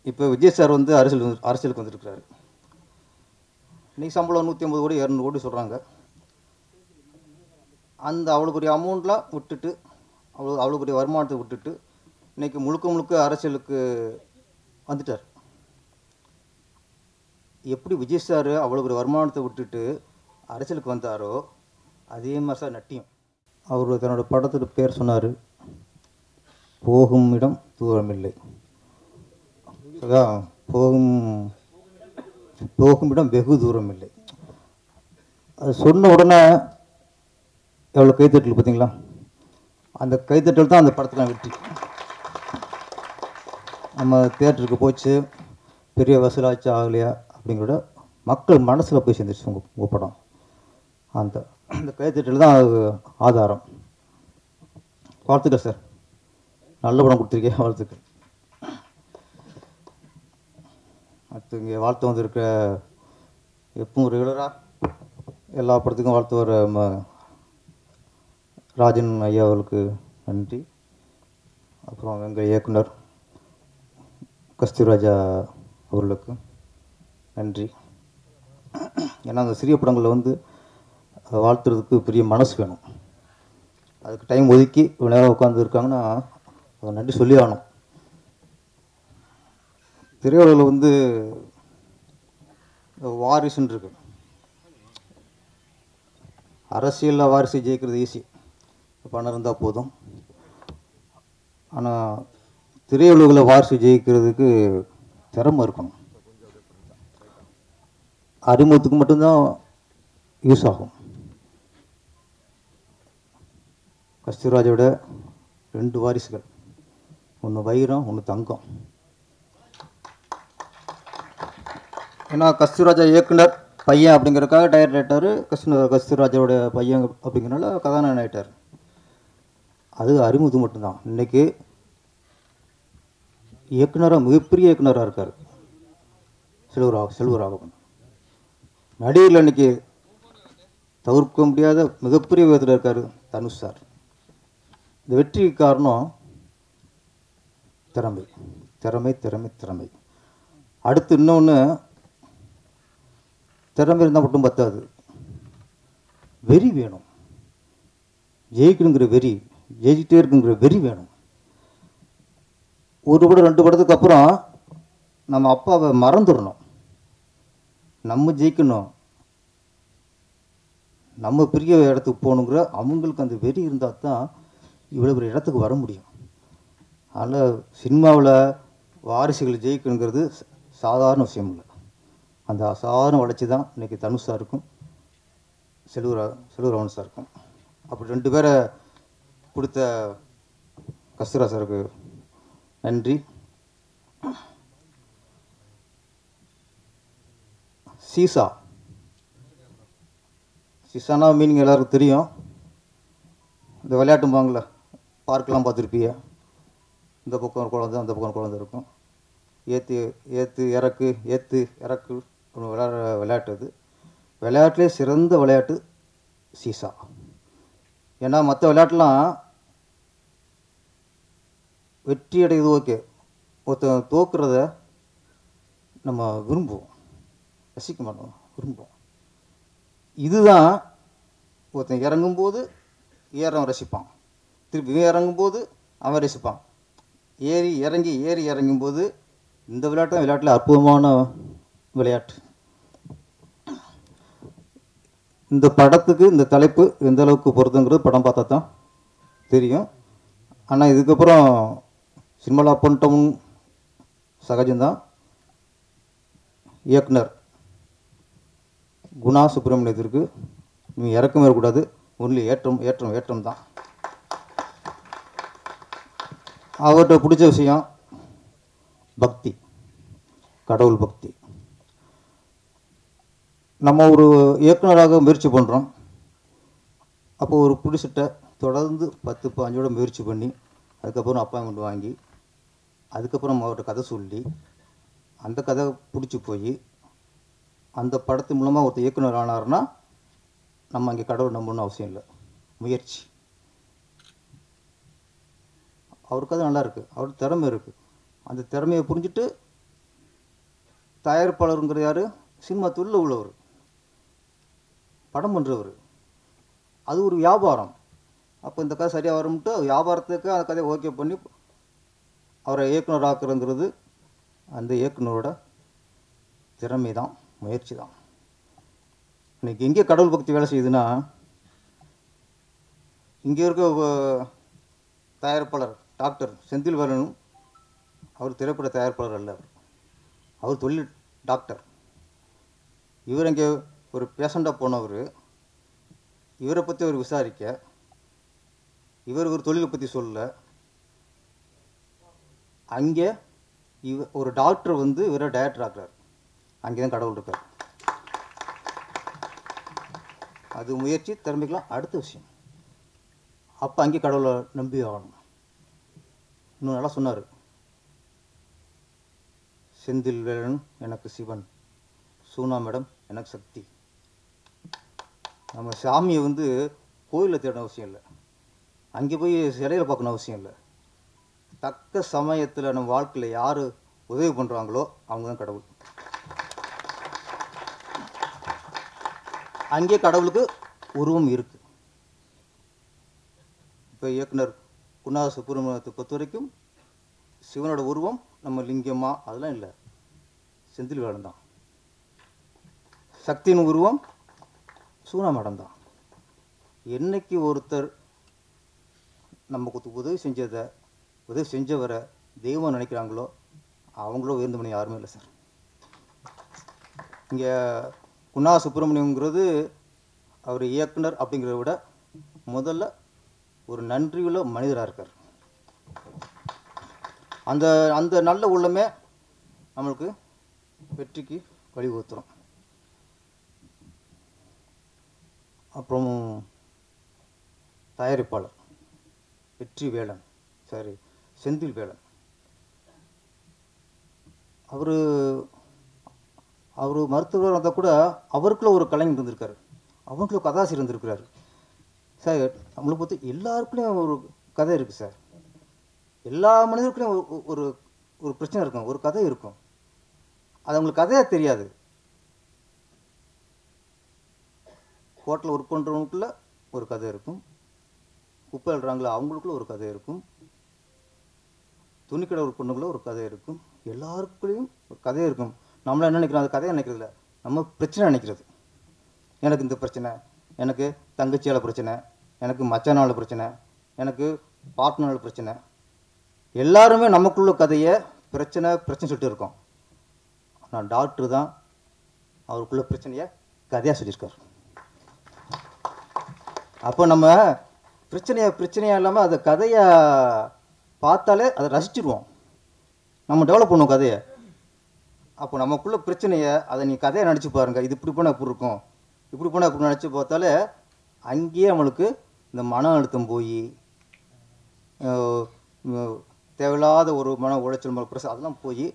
இப்போ விஜய் சார் வந்து அரசியலுக்கு வந்துருக்கிறாரு. இன்றைக்கி சம்பளம் 150 கோடி 200 கோடி சொல்கிறாங்க. அந்த அவ்வளோ பெரிய அமௌண்ட்லாம் விட்டுட்டு, அவ்வளோ பெரிய வருமானத்தை விட்டுட்டு இன்றைக்கி முழுக்க அரசியலுக்கு வந்துட்டார். எப்படி விஜய் சார் அவ்வளோ பெரிய வருமானத்தை விட்டுட்டு அரசியலுக்கு வந்தாரோ அதே மாதிரி சார் நட்டியும் அவர் தன்னோட படத்துக்கு பேர் சொன்னார், போகும் இடம் தூரமில்லை. அதான் போகும் இடம் வெகு தூரம் இல்லை. அது சொன்ன உடனே எவ்வளோ கைத்தட்டல் பார்த்தீங்களா? அந்த கைத்தட்டல் தான் அந்த படத்தில் வெற்றி. நம்ம தியேட்டருக்கு போச்சு, பெரிய வசூலாச்சு ஆகலையா அப்படிங்கிறத மக்கள் மனசில் போய் சேர்ந்துருச்சு உங்கள் படம். அந்த கைத்தட்டல் தான் அது ஆதாரம். வாழ்த்துக்கள் சார், நல்ல படம் கொடுத்துருக்கேன், வாழ்த்துக்கள். அடுத்து இங்கே வாழ்த்து வந்திருக்க எப்பவும் ரெகுலராக எல்லா படத்துக்கும் வாழ்த்து வர ராஜன் ஐயா அவர்களுக்கு நன்றி. அப்புறம் எங்கள் இயக்குனர் கஸ்தூராஜா அவர்களுக்கு நன்றி. ஏன்னா அந்த சிறிய படங்களில் வந்து வாழ்த்துறதுக்கு பெரிய மனசு வேணும். அதுக்கு டைம் ஒதுக்கி இவ்வளோ நேரம் உட்காந்து இருக்காங்கன்னா அதை நன்றி சொல்லி ஆகணும். திரையுலகில் வந்து வாரிசுன்னு இருக்கு. அரசியலில் வாரிசு ஜெயிக்கிறது ஈஸி, பணம் இருந்தால் போதும். ஆனால் திரையுலகில் வாரிசு ஜெயிக்கிறதுக்கு திறமை இருக்கணும். அறிமுகத்துக்கு மட்டும்தான் யூஸ் ஆகும். கஸ்தூராஜோட 2 வாரிசுகள், ஒன்று வைரம், ஒன்று தங்கம். ஏன்னா கஸ்தூராஜா இயக்குனர் பையன் அப்படிங்கிறதுக்காக டைரக்டர் கஸ்தூராஜாவோட பையன் அப்படிங்கிறனால கதாநாயகன் ஆகிட்டார். அது அறிமுகத்துக்கு மட்டும்தான். இன்றைக்கி இயக்குனராக மிகப்பெரிய இயக்குனராக இருக்கார் செல்வராகவன். நடிகர்கள் இன்றைக்கி தவிர்க்க முடியாத மிகப்பெரிய விதத்தில் இருக்கார் தனுஷ் சார். இந்த வெற்றிக்கு காரணம் திறமை திறமை திறமை திறமை. அடுத்து இன்னொன்று, திறமை இருந்தால் மட்டும் பத்தாது, வெறி வேணும். ஜெயிக்கணுங்கிற வெறி, ஜெயிச்சிட்டே இருக்குங்கிற வெறி வேணும். ஒரு படம் 2 படத்துக்கு அப்புறம் நம்ம அப்பாவை மறந்துடணும். நம்ம ஜெயிக்கணும், நம்ம பெரிய இடத்துக்கு போகணுங்கிற அவங்களுக்கு அந்த வெறி இருந்தால் தான் இவ்வளோ பெரிய இடத்துக்கு வர முடியும். அதனால் சினிமாவில் வாரிசுகள் ஜெயிக்கணுங்கிறது சாதாரண விஷயம் இல்லை. அந்த அசாதாரண வளர்ச்சி தான் இன்றைக்கி தனுஷ் சாருக்கும் செல்வராகவன் சாருக்கும். அப்படி 2 பேரை கொடுத்த கஸ்தூரா சாருக்கு நன்றி. சீசானா மீனிங் எல்லாருக்கும் தெரியும். இந்த விளையாட்டும்பாங்கள, பார்க்கெலாம் பார்த்துருப்பீங்க. இந்த பக்கம் ஒரு குழந்தை, அந்த பக்கம் ஒரு குழந்தை இருக்கும். ஏற்று இறக்கு விளையாட்டு. அது விளையாட்டுலேயே சிறந்த விளையாட்டு சீசா. ஏன்னா மற்ற விளையாட்டுலாம் வெற்றி அடையுது ஓகே, ஒருத்தன் தோக்குறத நம்ம விரும்புவோம், ரசிக்க மாட்டோம், விரும்புவோம். இதுதான் ஒருத்தன் இறங்கும்போது ஏறவன் ரசிப்பான், திருப்பி இறங்கும்போது அவன் ரசிப்பான். ஏறி இறங்கும்போது இந்த விளையாட்டு தான் விளையாட்டில் அற்புதமான விளையாட்டு. இந்த படத்துக்கு இந்த தலைப்பு எந்த அளவுக்கு பொறுத்துங்கிறது படம் பார்த்தா தான் தெரியும். ஆனால் இதுக்கப்புறம் சினிமாவில் பண்ணிட்டோம் சகஜம்தான். இயக்குனர் குணா சுப்பிரமணியத்திற்கு நீ இறக்கமே இருக்கக்கூடாது, ஒன்லி ஏற்றம் தான். அவர்கிட்ட பிடிச்ச விஷயம் பக்தி, கடவுள் பக்தி. நம்ம ஒரு இயக்குனராக முயற்சி பண்ணுறோம். அப்போது ஒரு பிடிச்சிட்ட தொடர்ந்து 10-15 முயற்சி பண்ணி அதுக்கப்புறம் அப்பாயின்மெண்ட் வாங்கி அதுக்கப்புறம் அவர்கிட்ட கதை சொல்லி அந்த கதை பிடிச்சி போய் அந்த படத்து மூலமாக ஒருத்தர் இயக்குனர் ஆனார்னா நம்ம அங்கே கடவுள் நம்பணும்னு அவசியம் இல்லை, முயற்சி. அவருக்கு அது நல்லா இருக்குது, அவருக்கு திறமை இருக்குது. அந்த திறமையை புரிஞ்சுட்டு தயாரிப்பாளருங்கிற யார்? சினிமா தொழில் உள்ளவர், படம் பண்ணுறவர். அது ஒரு வியாபாரம். அப்போ இந்த கதை சரியாக வரும்ட்டு வியாபாரத்துக்கு அந்த கதையை ஓகே பண்ணி அவரை இயக்குனர் ஆக்குறங்கிறது அந்த இயக்குனரோட திறமை தான், முயற்சி தான். இன்னைக்கு எங்கே கடவுள் பக்தி வேலை செய்யுதுன்னா, இங்கே இருக்க தயாரிப்பாளர் டாக்டர் செந்தில்வேலனும் அவர் திரைப்பட தயாரிப்பாளர் அல்ல, அவர் தொழில் டாக்டர். இவர் இங்கே ஒரு பேஷண்ட்டாக போனவர், இவரை பற்றி அவர் விசாரிக்க, இவர் ஒரு தொழிலை பற்றி சொல்ல, அங்கே ஒரு டாக்டர் வந்து இவரை டைரக்டர் ஆக்குறார். அங்கே தான் கடவுள் இருக்கார். அது முயற்சி, திறமைக்கலாம் அடுத்த விஷயம். அப்போ அங்கே கடவுளை நம்பி ஆகணும். இன்னும் நல்லா சொன்னார், செந்தில்வேலன் எனக்கு சிவன், சூனா மேடம் எனக்கு சக்தி. நம்ம சாமியை வந்து கோயிலில் தேடணும் அவசியம் இல்லை, அங்கே போய் சிலையில் பார்க்கணும் அவசியம் இல்லை. தக்க சமயத்தில் நம்ம வாழ்க்கையில் யார் உதவி பண்ணுறாங்களோ அவங்க தான் கடவுள். அங்கே கடவுளுக்கு உருவம் இருக்குது. இப்போ இயக்குனர் குணா சுப்பிரமணியத்தை பொறுத்த வரைக்கும் சிவனோட உருவம் நம்ம லிங்கம்மா அதெல்லாம் இல்லை, செந்தில்வேலன் தான். சக்தியின் உருவம் சூனா மேடம் தான். என்னைக்கு ஒருத்தர் நமக்கு உதவி செஞ்சவரை தெய்வம் நினைக்கிறாங்களோ அவங்களோ உயர்ந்த மணி யாருமே இல்லை சார். இங்கே குணா சுப்பிரமணியங்கிறது அவர் இயக்குனர் அப்படிங்கிறத விட முதல்ல ஒரு நன்றியுள்ள மனிதராக இருக்கார். அந்த அந்த நல்ல உள்ளமே நம்மளுக்கு வெற்றிக்கு வழிவகுத்துரும். அப்புறம் தயாரிப்பாளர் வெற்றிவேலன், சரி செந்தில்வேலன், அவர் மருத்துவர் வந்தால் கூட அவருக்குள்ள ஒரு கலைஞர் இருந்திருக்காரு, அவங்களுக்குள்ள கதாசிரியர் இருந்திருக்கிறாரு சார். நம்மளை பொறுத்து எல்லாருக்குள்ளேயும் ஒரு கதை இருக்குது சார். எல்லா மனிதருக்குள்ளேயும் ஒரு ஒரு பிரச்சனை இருக்கும், ஒரு கதை இருக்கும். அது அவங்களுக்கு கதையாக தெரியாது. ஹோட்டலில் ஒர்க் பண்ணுறவங்களுக்குள்ள ஒரு கதை இருக்கும், குப்பை எழுறாங்களோ அவங்களுக்குள்ள ஒரு கதை இருக்கும், துணிக்கடை ஒர்க் பண்ணுறவங்களும் ஒரு கதை இருக்கும். எல்லாருக்குள்ளேயும் ஒரு கதை இருக்கும். நம்மள என்ன நினைக்கிறோம், அது கதையை நினைக்கிறது இல்லை, நம்ம பிரச்சனை நினைக்கிறது. எனக்கு இந்த பிரச்சனை, எனக்கு தங்கச்சியால் பிரச்சனை, எனக்கு மச்சானால பிரச்சனை, எனக்கு பார்ட்னரால் பிரச்சனை. எல்லாருமே நமக்குள்ள கதையை பிரச்சனை சொல்லிட்டு இருக்கோம். ஆனால் டாக்டர் தான் அவருக்குள்ள பிரச்சனையை கதையாக சொல்லியிருக்கார். அப்போ நம்ம பிரச்சனையாக இல்லாமல் அதை கதையை பார்த்தாலே அதை ரசிச்சிடுவோம், நம்ம டெவலப் பண்ணுவோம் கதையை. அப்போ நமக்குள்ள பிரச்சனையை அதை நீ கதையை நினச்சி பாருங்கள், இது இப்படி போனால் இப்படி இருக்கும், இப்படி போனால் இப்படி நினச்சி பார்த்தாலே அங்கேயே நம்மளுக்கு இந்த மன அழுத்தம் போய் தேவையில்லாத ஒரு மன உளைச்சல் பிரச்சனை அதெல்லாம் போய்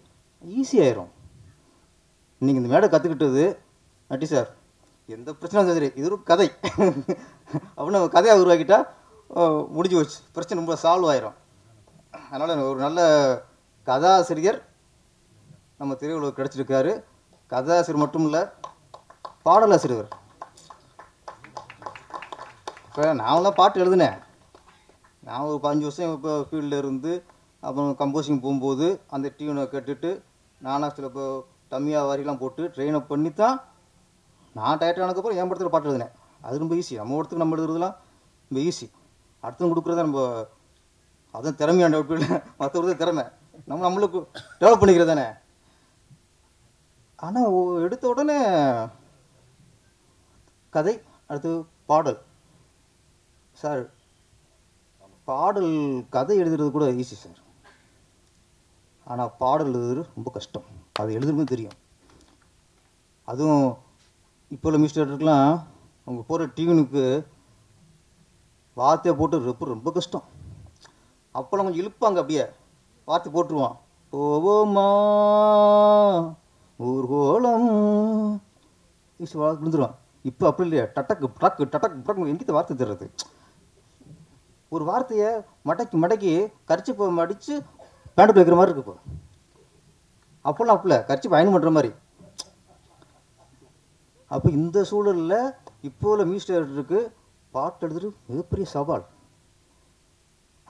ஈஸியாயிரும். நீங்கள் இந்த மேடை கற்றுக்கிட்டது நட்டி சார், எந்த பிரச்சனை சரி இது ஒரு கதை அப்படின்னு கதையை உருவாக்கிட்டா முடிஞ்சு வச்சு பிரச்சனை ரொம்ப சால்வ் ஆயிரும். அதனால் ஒரு நல்ல கதாசிரியர் நம்ம திரையுலகில் கிடச்சிருக்காரு. கதாசிரியர் மட்டும் இல்லை, பாடலாசிரியர். இப்போ நான்லாம் பாட்டு எழுதுனேன். நான் ஒரு 5 வருஷம் இப்போ ஃபீல்டில் இருந்து அப்புறம் கம்போசிங் போகும்போது அந்த டியூனை கேட்டுட்டு நானாக சில இப்போ டம்மியாக வாரிலாம் போட்டு ட்ரெயின் அப் பண்ணி தான் நான் டயர்ட் ஆனதுக்கப்புறம் என் படத்தில் பாட்டு எழுதினேன். அது ரொம்ப ஈஸி. நம்ம இடத்துக்கு நம்ம எழுதுறதுலாம் ரொம்ப ஈஸி. அடுத்தவங்க கொடுக்குறத நம்ம அதுவும் திறமையான மற்றவங்க திறமை நம்மளுக்கு டெவலப் பண்ணிக்கிறது தானே. ஆனால் எடுத்த உடனே கதை, அடுத்து பாடல். சார் பாடல் கதை எழுதுறது கூட ஈஸி சார், ஆனால் பாடல் எழுதுறது ரொம்ப கஷ்டம். அது எழுதுறது தெரியும். அதுவும் இப்போ உள்ள மியூசிக் அவங்க போகிற டியூனுக்கு வார்த்தையை போட்டு ரொம்ப கஷ்டம். அப்போல்லாம் கொஞ்சம் இழுப்பாங்க, அப்படியே வார்த்தை போட்டுருவான், ஓவோமா ஊர்கோலம் ஈஸி விழுந்துருவான். இப்போ அப்படி இல்லையா, டட்டக்கு டக்கு டட்டக்கு டக்கு எங்கிட்ட வார்த்தை தர்றது. ஒரு வார்த்தையை மடக்கி கரிச்சு மடித்து பேண்டுக்கு வைக்கிற மாதிரி இருக்கு. இப்போ அப்போல்லாம் அப்பல கட்சி பயணம் பண்ணுற மாதிரி. அப்போ இந்த சூழலில் இப்போ உள்ள மியூசிக் டைரக்டருக்கு பாட்டு எழுதுறது மிகப்பெரிய சவால்.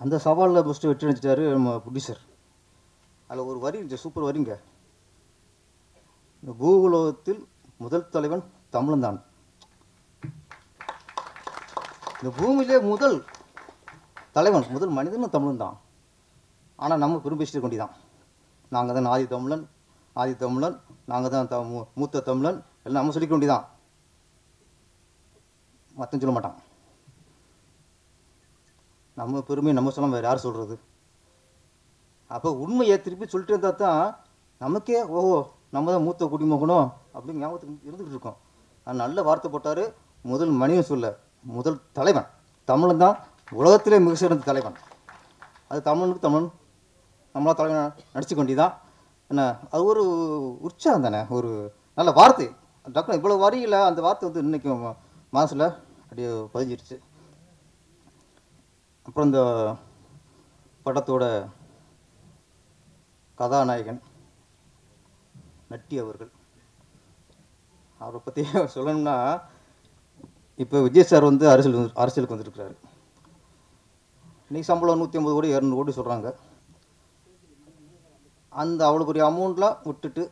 அந்த சவாலில் ஃபஸ்ட்டு வெற்றி அடிச்சிட்டாரு நம்ம ப்ரொடியூசர். அதில் ஒரு வரி இருந்துச்சு, சூப்பர் வரிங்க. இந்த பூவுலகத்தில் முதல் தலைவன் தமிழன்தான். இந்த பூமியிலே முதல் தலைவன், முதல் மனிதனும் தமிழன் தான். ஆனால் நம்ம பெரும்பேசிட்டு கொண்டிதான். நாங்கள் தான் ஆதி தமிழன், ஆதி தமிழன், நாங்கள் தான் மூத்த தமிழன் எல்லாம் நம்ம சொல்லிக்க வேண்டிதான். மற்ற சொல்ல மாட்டான். நம்ம பெருமையை நம்ம சொல்லாமல் வேறு யார் சொல்கிறது? அப்போ உண்மையை திருப்பி சொல்லிட்டு இருந்தால் தான் நமக்கே ஓஹோ நம்ம தான் மூத்த குடிமகனும் அப்படின்னு ஞாபகத்துக்கு இருந்துகிட்டு இருக்கோம். அது நல்ல வார்த்தை போட்டார். முதல் மனிதன் சொல்ல முதல் தலைவன் தமிழன் தான், உலகத்திலே மிக சிறந்த தலைவன். அது தமிழனுக்கு தமிழன் நம்மளா தலைவன் நடிச்சு கொண்டிதான். என்ன அது ஒரு உற்சாகம் தானே, ஒரு நல்ல வார்த்தை. டாக்டர் இவ்வளோ வரியில் அந்த வார்த்தை வந்து இன்றைக்கும் மனசில் அப்படியே பதிஞ்சிருச்சு. அப்புறம் இந்த படத்தோட கதாநாயகன் நட்டி அவர்கள், அவரை பற்றி சொல்லணும்னா, இப்போ விஜய் சார் வந்து அரசியலுக்கு வந்துருக்கிறாரு. இன்றைக்கி சம்பளம் 150 கோடி 200 கோடி சொல்கிறாங்க. அந்த அவ்வளோ பெரிய அமௌண்ட்லாம் விட்டுட்டு,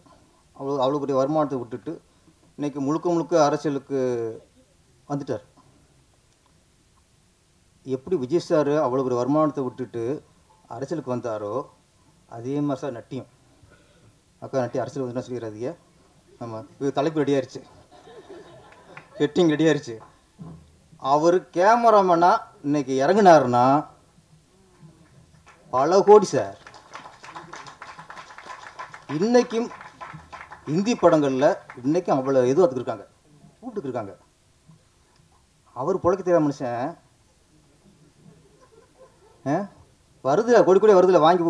அவ்வளோ பெரிய வருமானத்தை விட்டுட்டு இன்றைக்கி முழுக்க அரசியலுக்கு வந்துட்டார். எப்படி விஜய் சார் அவ்வளோ பெரிய வருமானத்தை விட்டுட்டு அரசியலுக்கு வந்தாரோ அதே மாதிரி சார் நட்டியும். அக்கா நட்டி அரசியல் வந்து என்ன சொல்லிடுறாதீங்க, நம்ம தலைப்பு ரெடி ஆயிடுச்சு, ஹெட்டிங் ரெடி ஆயிடுச்சு. அவர் கேமராமேனா இன்னைக்கு இறங்கினாருன்னா பல கோடி சார். இன்னைக்கும் இந்தி படங்களில் இன்னைக்கும் அவ்வளோ எதிர்பார்த்துருக்காங்க, கூப்பிட்டுருக்காங்க. அவர் பொழைக்க தெரியாத மனுஷன் வருதுல கொடி வருதுல வாங்கி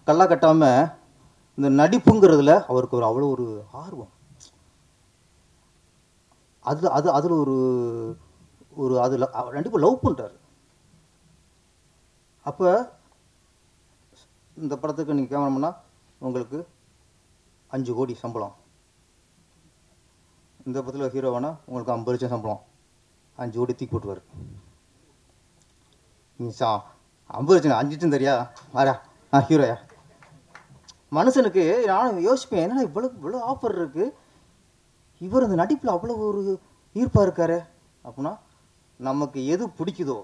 கல்லா கட்டாமல் இந்த நடிப்புங்கிறதுல அவருக்கு ஒரு அவ்வளோ ஒரு ஆர்வம். அதில் ஒரு அதில் கண்டிப்பாக லவ் பண்ணுறாரு. அப்போ இந்த படத்துக்கு நீங்கள் கேமராமேனா உங்களுக்கு 5 கோடி சம்பளம், இந்த படத்தில் ஹீரோவானா உங்களுக்கு 50 லட்சம் சம்பளம், 5 கோடி தூக்கி போட்டுவார். நீங்கள் 50 லட்சம் 5 லட்சம் தெரியா வாரா ஹீரோயா. மனுஷனுக்கு நானும் யோசிப்பேன், என்னன்னா இவ்வளோ ஆஃபர் இருக்குது, இவர் அந்த நடிப்பில் அவ்வளோ ஒரு ஈர்ப்பாக இருக்காரு. அப்படின்னா நமக்கு எது பிடிக்குதோ,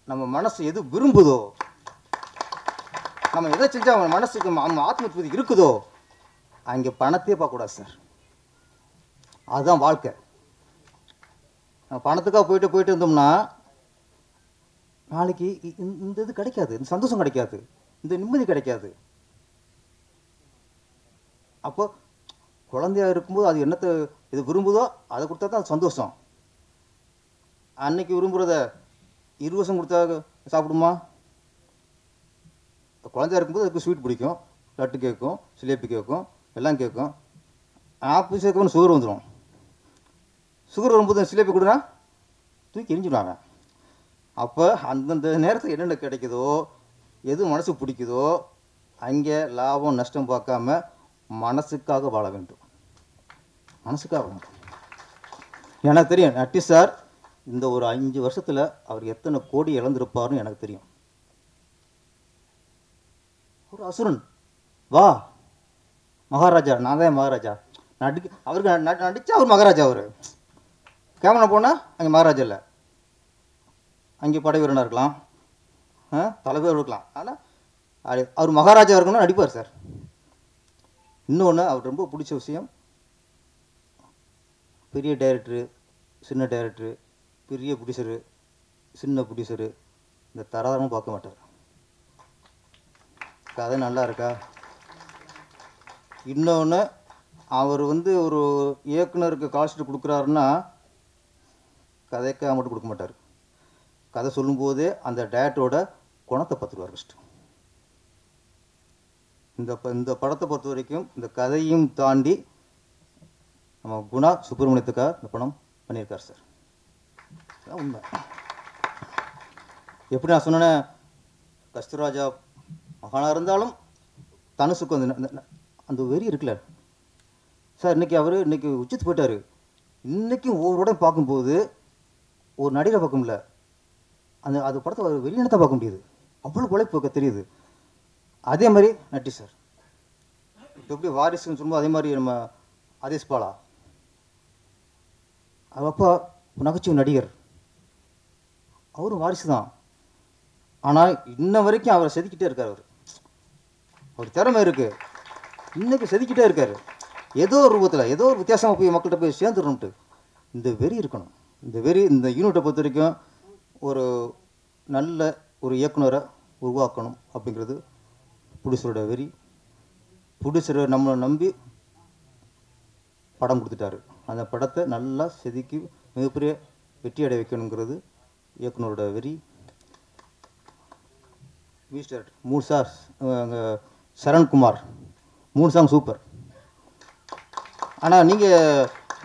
நம்ம மனசு எது விரும்புதோ, நம்ம எதை செஞ்சால் அவன் மனசுக்கு ஆத்ம திருப்தி இருக்குதோ அங்கே பணத்தையே பார்க்கக்கூடாது சார். அதுதான் வாழ்க்கை. பணத்துக்காக போயிட்டு இருந்தோம்னா நாளைக்கு இந்த இது கிடைக்காது, இந்த சந்தோஷம் கிடைக்காது, இந்த நிம்மதி கிடைக்காது. அப்போ குழந்தையா இருக்கும்போது அது என்னத்தை இது விரும்புதோ அதை கொடுத்தா தான் சந்தோஷம். அன்னைக்கு விரும்புகிறத 20 வருஷம் கொடுத்தா சாப்பிடுமா? குழந்தையா இருக்கும்போது அதுக்கு ஸ்வீட் பிடிக்கும், லட்டு கேட்கும், சிலேபி கேட்கும், எல்லாம் கேட்கும். ஆப்பிள் சேர்க்கணும் சுகர் வந்துடும். சுகர் வரும்போது சிலேபி கொடுனா தூக்கி எரிஞ்சிடுவாங்க. அப்போ அந்தந்த நேரத்தில் என்னென்ன கிடைக்குதோ, எது மனசுக்கு பிடிக்குதோ அங்கே லாபம் நஷ்டம் பார்க்காம மனசுக்காக வாழ வேண்டும். மனசுக்காக வேண்டும். எனக்கு தெரியும் நட்டி சார் இந்த ஒரு 5 வருஷத்தில் அவர் எத்தனை கோடி இழந்திருப்பார்னு எனக்கு தெரியும். ஒரு அசுரன் வா மகாராஜா, நான் தான் மகாராஜா அவருக்கு நடித்தா அவர் மகாராஜா. அவர் கேமரா போனால் அங்கே மகாராஜா இல்லை, அங்கே படை வீரனாக இருக்கலாம், தலைவர் இருக்கலாம். ஆனால் அவர் மகாராஜா இருக்கணும்னு நடிப்பார் சார். இன்னொன்று அவர் ரொம்ப பிடிச்ச விஷயம், பெரிய டைரக்டரு சின்ன டைரக்டரு, பெரிய ப்ரொடியூசரு சின்ன ப்ரொடியூசரு, இந்த தராதரமும் பார்க்க மாட்டார். கதை நல்லா இருக்கா? இன்னொன்று அவர் வந்து ஒரு இயக்குனருக்கு காஸ்ட் கொடுக்குறாருன்னா கதைக்காக மட்டும் கொடுக்க மாட்டார். கதை சொல்லும்போதே அந்த டேரக்டரோட குணத்தை பார்த்துருவார் ஃபஸ்ட்டு. இந்த படத்தை பொறுத்த வரைக்கும் இந்த கதையும் தாண்டி நம்ம குணா சுப்பிரமணியத்துக்காக இந்த படம் பண்ணியிருக்கார் சார். உண்மை. எப்படி நான் சொன்னேன், கஸ்தூராஜா மகானாக இருந்தாலும் தனுசுக்கு வந்து அந்த வெறி இருக்குல்ல சார். இன்றைக்கி உச்சத்து போயிட்டார். இன்றைக்கும் ஒவ்வொரு உடனே பார்க்கும்போது ஒரு நடிகரை பார்க்க முடியல, அது படத்தை வெளியினத்தை பார்க்க முடியுது. அவ்வளோ உழைப்பு தெரியுது. அதே மாதிரி நட்டி சார் இப்போ எப்படி வாரிசுன்னு சொல்லும்போது அதே மாதிரி நம்ம ஆதேஷ் பாலா அவர் அப்பா நகைச்சுவை நடிகர், அவரும் வாரிசு தான். ஆனால் இன்ன வரைக்கும் அவரை செதுக்கிட்டே இருக்கார். அவர் திறமை இருக்குது, இன்னைக்கு செதுக்கிட்டே இருக்கார். ஏதோ ஒரு ரூபத்தில் ஏதோ ஒரு வித்தியாசமாக போய் மக்கள்கிட்ட போய் சேர்ந்துடணும்ட்டு இந்த வெறி இருக்கணும். இந்த வெறி இந்த யூனிட்டை பொறுத்த வரைக்கும் ஒரு நல்ல ஒரு இயக்குனரை உருவாக்கணும் அப்படிங்கிறது ப்ரொடியூசரோட வெறி. ப்ரொடியூசரை நம்மளை நம்பி படம் கொடுத்துட்டாரு. அந்த படத்தை நல்லா செதுக்கி மிகப்பெரிய வெற்றி அடைய வைக்கணுங்கிறது இயக்குனரோட வெறி. Mister 3 songs Sarankumar 3 song super. ஆனால்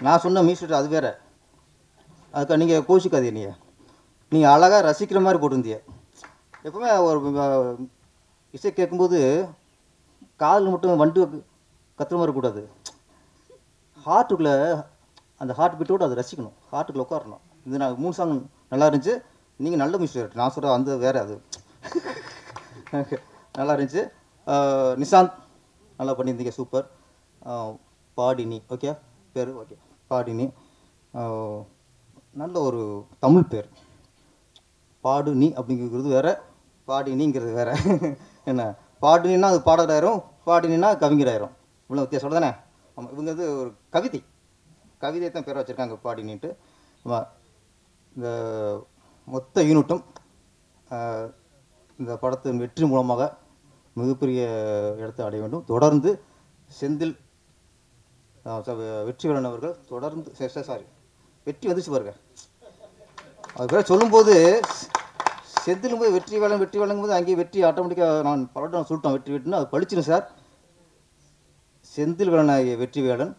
நான் சொன்ன மியூசிக் அது வேறு. அதுக்காக நீங்கள் கோச்சிக்காதீங்க. நீங்கள் அழகாக ரசிக்கிற மாதிரி போட்டிருந்தீங்க. எப்பவுமே ஒரு இசை கேட்கும்போது காதில் மட்டும் வண்டு கத்துற மாதிரி கூடாது. ஹார்ட்டுக்குள்ளே அந்த ஹார்ட் பீட்டோடு அதை ரசிக்கணும், ஹார்ட்டுக்குள்ளே உட்காரணும். இது நான் 3 சாங் நல்லா இருந்துச்சு. நீங்கள் நல்ல மியூசிக் நான் சொல்கிற அந்த வேறு அது நல்லா இருந்துச்சு. நிஷாந்த் நல்லா பண்ணியிருந்தீங்க, சூப்பர். பாடினி ஓகே பேர் ஓகே பாடினி நல்ல ஒரு தமிழ் பேர். பாடுனி அப்படிங்கிறது வேறு, பாடினிங்கிறது வேறு. என்ன பாடினா அது பாடகராயிரும், பாடினா கவிஞராயிரும். இவ்வளோ வித்தியாசம் தானே. ஆமாம், இவங்க ஒரு கவிதையை தான் பேர் வச்சுருக்காங்க பாடினின்ட்டு. ஆமாம், இந்த மொத்த யூனிட்டும் இந்த படத்தின் வெற்றி மூலமாக மிகப்பெரிய இடத்தை அடைய வேண்டும். தொடர்ந்து செந்தில் வெற்றிவேலன் அவர்கள் தொடர்ந்து வெற்றி வந்துச்சு பாருங்க. அது பேர் சொல்லும்போது செந்திலும் போது வெற்றி வேலைங்கும் போது அங்கேயே வெற்றி ஆட்டோமேட்டிக்காக நான் படம் சொல்லிட்டோம். வெற்றின்னு அது பழிச்சிடும் சார். செந்தில் வேலன் வெற்றிவேலன்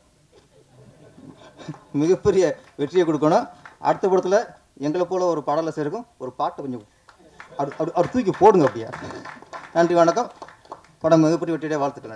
மிகப்பெரிய வெற்றியை கொடுக்கணும். அடுத்த படத்தில் எங்களை போல் ஒரு பாடலை சேர்க்கும் ஒரு பாட்டை கொஞ்சம் அப்படி தூக்கி போடுங்க அப்படியா. நன்றி, வணக்கம். படம் மிகப்பெரிய வெற்றியுடைய வாழ்த்துக்கள்.